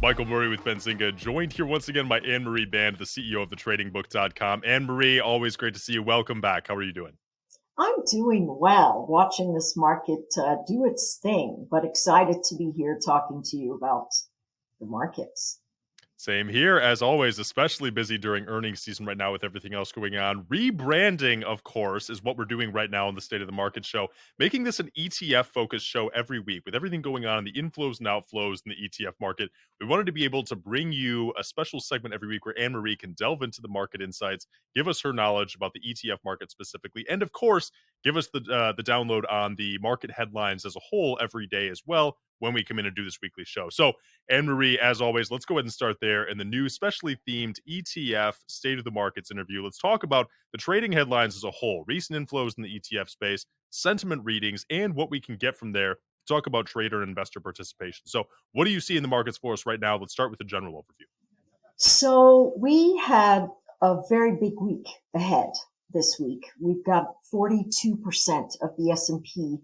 Michael Murray with Benzinga, joined here once again by Anne-Marie Band, the CEO of thetradingbook.com. Anne-Marie, always great to see you. Welcome back. How are you doing? I'm doing well, watching this market do its thing, but excited to be here talking to you about the markets. Same here, as always, especially busy during earnings season right now with everything else going on. Rebranding, of course, is what we're doing right now in the State of the Market show, making this an ETF-focused show every week with everything going on in the inflows and outflows in the ETF market. We wanted to be able to bring you a special segment every week where Anne-Marie can delve into the market insights, give us her knowledge about the ETF market specifically, and of course, give us the download on the market headlines as a whole every day as well when we come in and do this weekly show. So, Anne-Marie, as always, let's go ahead and start there in the new specially themed ETF State of the Markets interview. Let's talk about the trading headlines as a whole, recent inflows in the ETF space, sentiment readings, and what we can get from there. Talk about trader and investor participation. So, what do you see in the markets for us right now? Let's start with a general overview. So we had a very big week ahead this week. We've got 42% of the S&P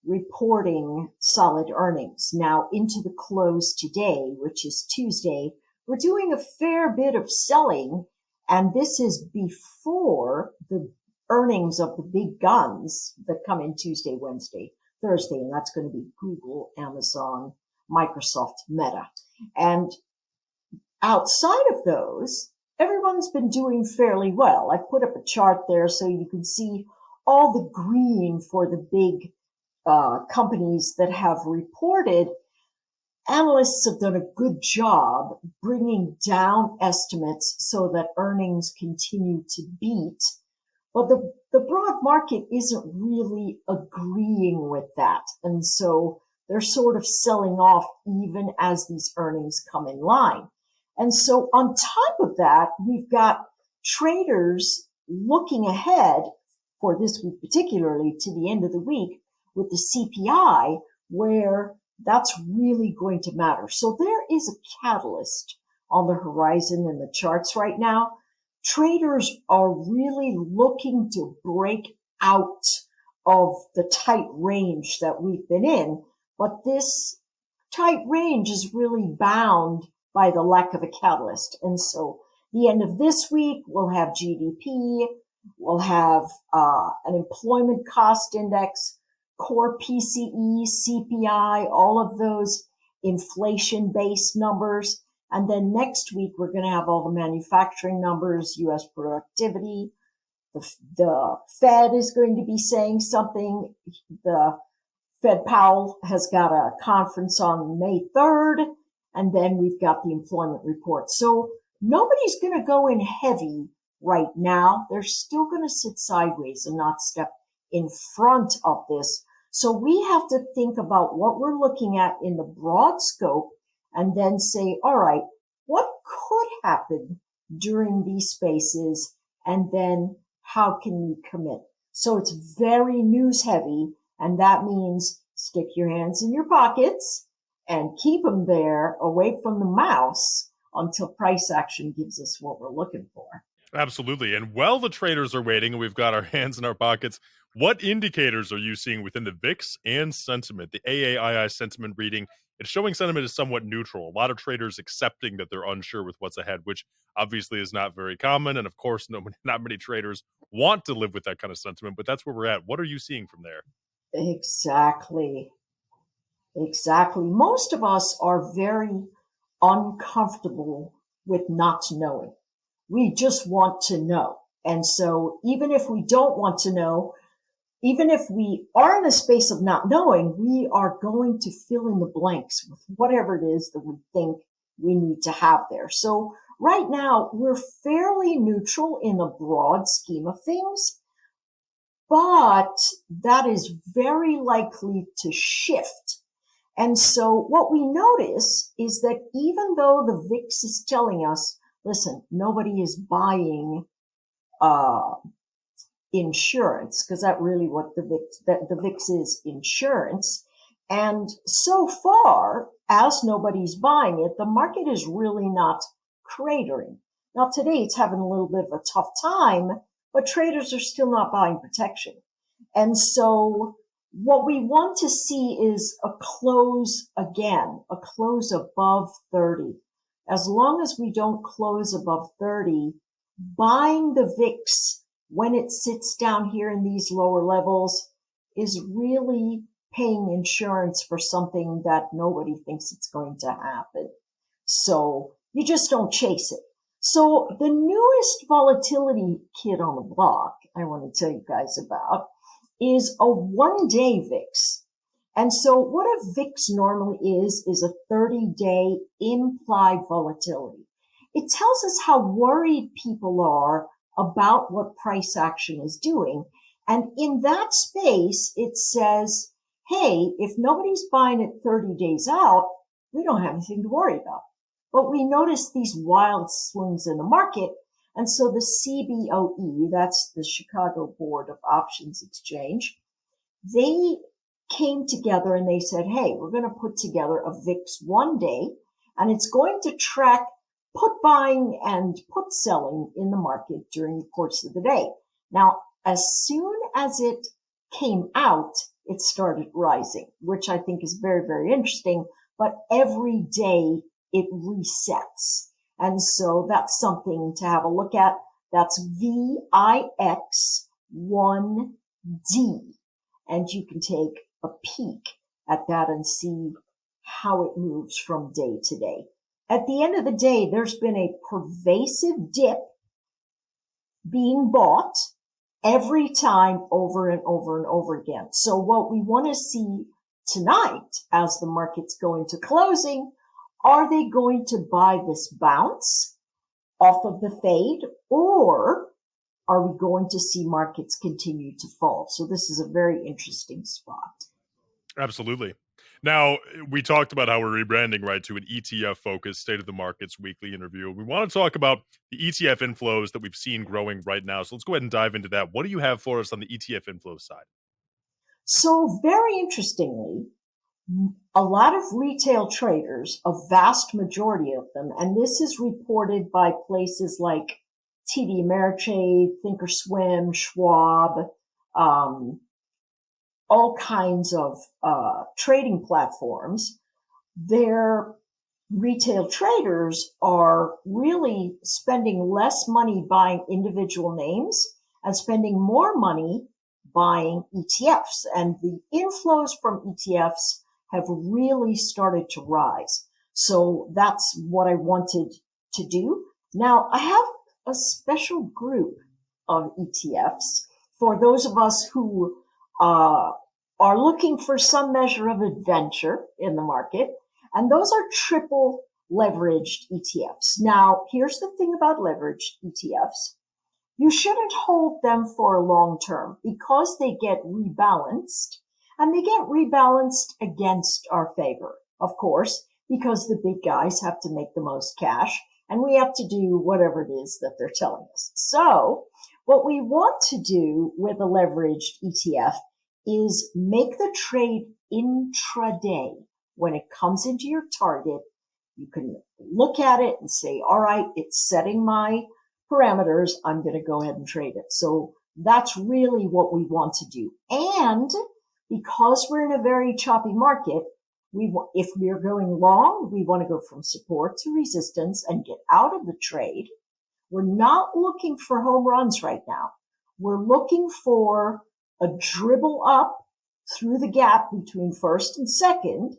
reporting solid earnings. Now into the close today, which is Tuesday, we're doing a fair bit of selling, and this is before the earnings of the big guns that come in Tuesday, Wednesday, Thursday, and that's going to be Google, Amazon, Microsoft, Meta. And outside of those, everyone's been doing fairly well. I put up a chart there so you can see all the green for the big companies that have reported. Analysts have done a good job bringing down estimates so that earnings continue to beat. But the broad market isn't really agreeing with that. And so they're sort of selling off even as these earnings come in line. And so on top of that, we've got traders looking ahead for this week, particularly to the end of the week, with the CPI, where that's really going to matter. So there is a catalyst on the horizon in the charts right now. Traders are really looking to break out of the tight range that we've been in, but this tight range is really bound by the lack of a catalyst. And so the end of this week, we'll have GDP, we'll have an employment cost index, core PCE, CPI, all of those inflation-based numbers. And then next week, we're going to have all the manufacturing numbers, U.S. productivity. The Fed is going to be saying something. The Fed Powell has got a conference on May 3rd, and then we've got the employment report. So nobody's going to go in heavy right now. They're still going to sit sideways and not step in front of this. So we have to think about what we're looking at in the broad scope and then say, all right, what could happen during these spaces? And then how can we commit? So it's very news heavy. And that means stick your hands in your pockets and keep them there away from the mouse until price action gives us what we're looking for. Absolutely. And while the traders are waiting and we've got our hands in our pockets, what indicators are you seeing within the VIX and sentiment? The AAII sentiment reading, it's showing sentiment is somewhat neutral. A lot of traders accepting that they're unsure with what's ahead, which obviously is not very common. And of course, not many traders want to live with that kind of sentiment, but that's where we're at. What are you seeing from there? Exactly. Most of us are very uncomfortable with not knowing. We just want to know. And so even if we don't want to know, even if we are in a space of not knowing, we are going to fill in the blanks with whatever it is that we think we need to have there. So right now, we're fairly neutral in the broad scheme of things, but that is very likely to shift. And so what we notice is that even though the VIX is telling us, listen, nobody is buying insurance, because that's really what the VIX is, insurance. And so far, as nobody's buying it, the market is really not cratering. Now today it's having a little bit of a tough time, but traders are still not buying protection. And so What we want to see is a close again, a close above 30. As long as we don't close above 30, buying the VIX when it sits down here in these lower levels is really paying insurance for something that nobody thinks it's going to happen. So you just don't chase it. So the newest volatility kid on the block I want to tell you guys about is a 1-day VIX. And so what a VIX normally is a 30-day implied volatility. It tells us how worried people are about what price action is doing. And in that space, it says, hey, if nobody's buying it 30 days out, we don't have anything to worry about. But we notice these wild swings in the market. And so the CBOE, that's the Chicago Board of Options Exchange, they came together and they said, hey, we're going to put together a VIX 1-day, and it's going to track put buying and put selling in the market during the course of the day. Now, as soon as it came out, it started rising, which I think is very, very interesting. But every day it resets. And so that's something to have a look at. That's VIX1D. And you can take a peek at that and see how it moves from day to day. At the end of the day, there's been a pervasive dip being bought every time over and over and over again. So what we want to see tonight as the markets go into closing, are they going to buy this bounce off of the fade, or are we going to see markets continue to fall? So this is a very interesting spot. Absolutely. Now, we talked about how we're rebranding, right, to an ETF focused State of the Markets weekly interview. We want to talk about the ETF inflows that we've seen growing right now. So let's go ahead and dive into that. What do you have for us on the ETF inflow side? So very interestingly, a lot of retail traders, a vast majority of them, and this is reported by places like TD Ameritrade, Thinkorswim, Schwab, all kinds of trading platforms. Their retail traders are really spending less money buying individual names and spending more money buying ETFs. And the inflows from ETFs have really started to rise. So that's what I wanted to do. Now, I have a special group of ETFs for those of us who are looking for some measure of adventure in the market. And those are triple leveraged ETFs. Now, here's the thing about leveraged ETFs. You shouldn't hold them for a long term because they get rebalanced, and they get rebalanced against our favor, of course, because the big guys have to make the most cash and we have to do whatever it is that they're telling us. So what we want to do with a leveraged ETF is make the trade intraday. When it comes into your target, you can look at it and say, all right, it's setting my parameters. I'm going to go ahead and trade it. So that's really what we want to do. And because we're in a very choppy market, if we're going long, we want to go from support to resistance and get out of the trade. We're not looking for home runs right now. We're looking for a dribble up through the gap between first and second.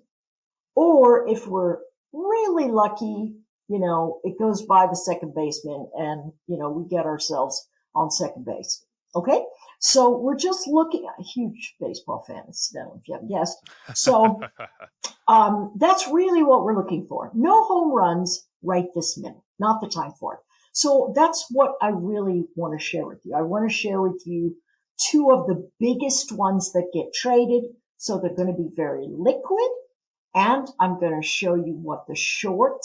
Or if we're really lucky, it goes by the second baseman and, we get ourselves on second base. Okay. So we're just looking at a huge baseball fan, incidentally, if you haven't guessed. So, that's really what we're looking for. No home runs right this minute, not the time for it. So that's what I really want to share with you. I want to share with you two of the biggest ones that get traded. So they're going to be very liquid. And I'm going to show you what the short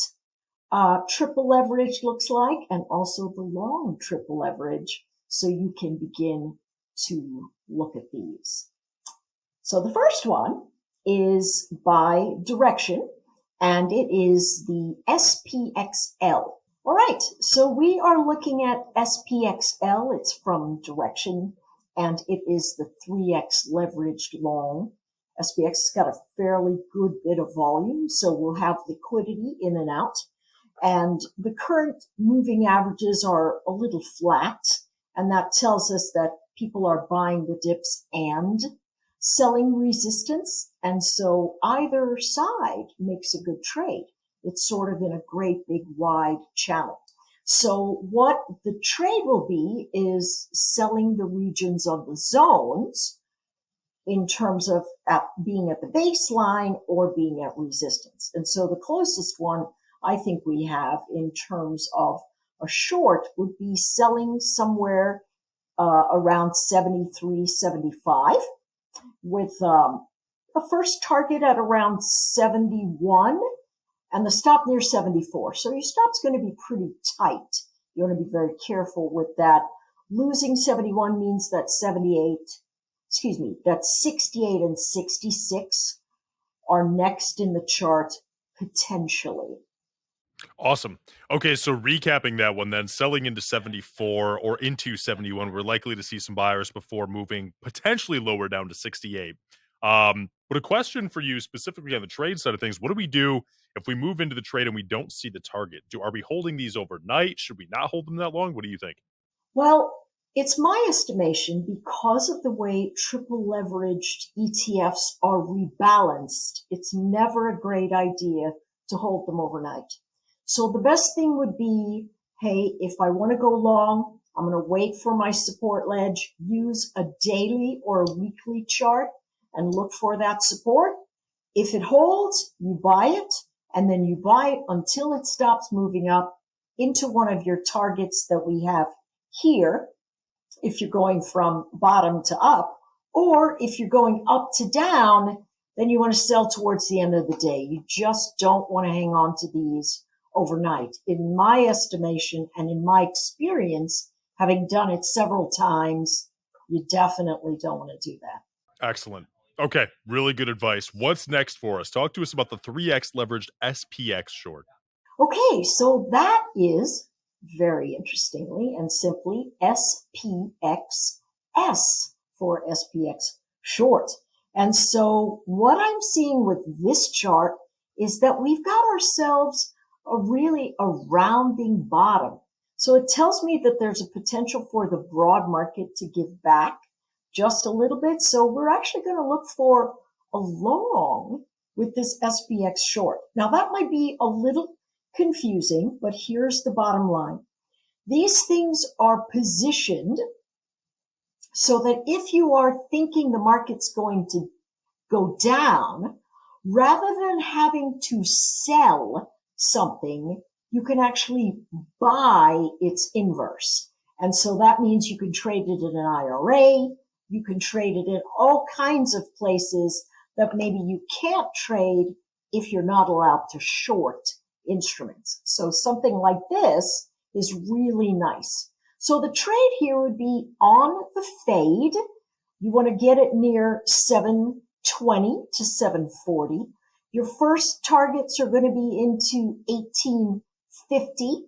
triple leverage looks like and also the long triple leverage so you can begin to look at these. So the first one is by direction, and it is the SPXL. All right, so we are looking at SPXL. It's from direction. and it is the 3x leveraged long. SPX has got a fairly good bit of volume, so we'll have liquidity in and out. And the current moving averages are a little flat, and that tells us that people are buying the dips and selling resistance. And so either side makes a good trade. It's sort of in a great big wide channel. So what the trade will be is selling the regions of the zones in terms of being at the baseline or being at resistance. And so the closest one I think we have in terms of a short would be selling somewhere around 73, 75 with a first target at around 71 and the stop near 74. So your stop's going to be pretty tight. You want to be very careful with that. Losing 71 means that 68 and 66 are next in the chart potentially. Awesome. Okay, so recapping that one then, selling into 74 or into 71, we're likely to see some buyers before moving potentially lower down to 68. But a question for you specifically on the trade side of things, what do we do if we move into the trade and we don't see the target? Are we holding these overnight? Should we not hold them that long? What do you think? Well, it's my estimation because of the way triple leveraged ETFs are rebalanced, it's never a great idea to hold them overnight. So the best thing would be, hey, if I want to go long, I'm going to wait for my support ledge, use a daily or a weekly chart and look for that support. If it holds, you buy it, and then you buy it until it stops moving up into one of your targets that we have here, if you're going from bottom to up, or if you're going up to down, then you want to sell towards the end of the day. You just don't want to hang on to these overnight. In my estimation and in my experience, having done it several times, you definitely don't want to do that. Excellent. Okay, really good advice. What's next for us? Talk to us about the 3x leveraged SPX short. Okay, so that is very interestingly and simply SPXS for SPX short. And so what I'm seeing with this chart is that we've got ourselves a rounding bottom. So it tells me that there's a potential for the broad market to give back just a little bit. So we're actually going to look for a long with this SPX short. Now that might be a little confusing, but here's the bottom line. These things are positioned so that if you are thinking the market's going to go down, rather than having to sell something, you can actually buy its inverse. And so that means you can trade it in an IRA, you can trade it in all kinds of places that maybe you can't trade if you're not allowed to short instruments. So something like this is really nice. So the trade here would be on the fade. You want to get it near 720 to 740. Your first targets are going to be into 1850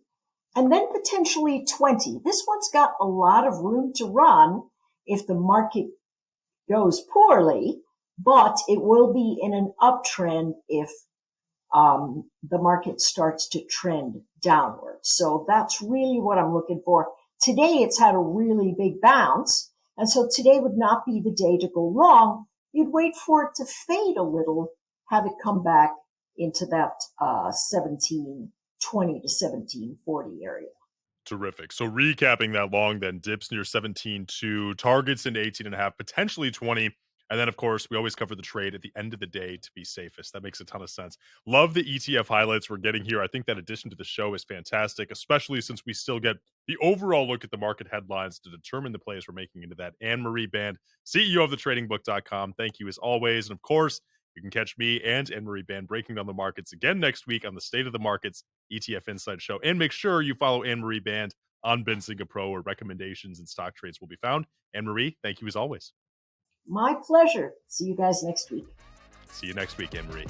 and then potentially 20. This one's got a lot of room to run if the market goes poorly, but it will be in an uptrend if the market starts to trend downward. So that's really what I'm looking for. Today it's had a really big bounce, and so today would not be the day to go long. You'd wait for it to fade a little, have it come back into that 1720 to 1740 area. Terrific. So recapping that long, then dips near 17.2, targets into 18.5, potentially 20. And then, of course, we always cover the trade at the end of the day to be safest. That makes a ton of sense. Love the ETF highlights we're getting here. I think that addition to the show is fantastic, especially since we still get the overall look at the market headlines to determine the plays we're making into that. Anne-Marie Band, CEO of thetradingbook.com. Thank you as always. And of course, you can catch me and Anne-Marie Band breaking down the markets again next week on the State of the Markets ETF Inside Show. And make sure you follow Anne-Marie Band on Benzinga Pro, where recommendations and stock trades will be found. Anne-Marie, thank you as always. My pleasure. See you guys next week. See you next week, Anne-Marie.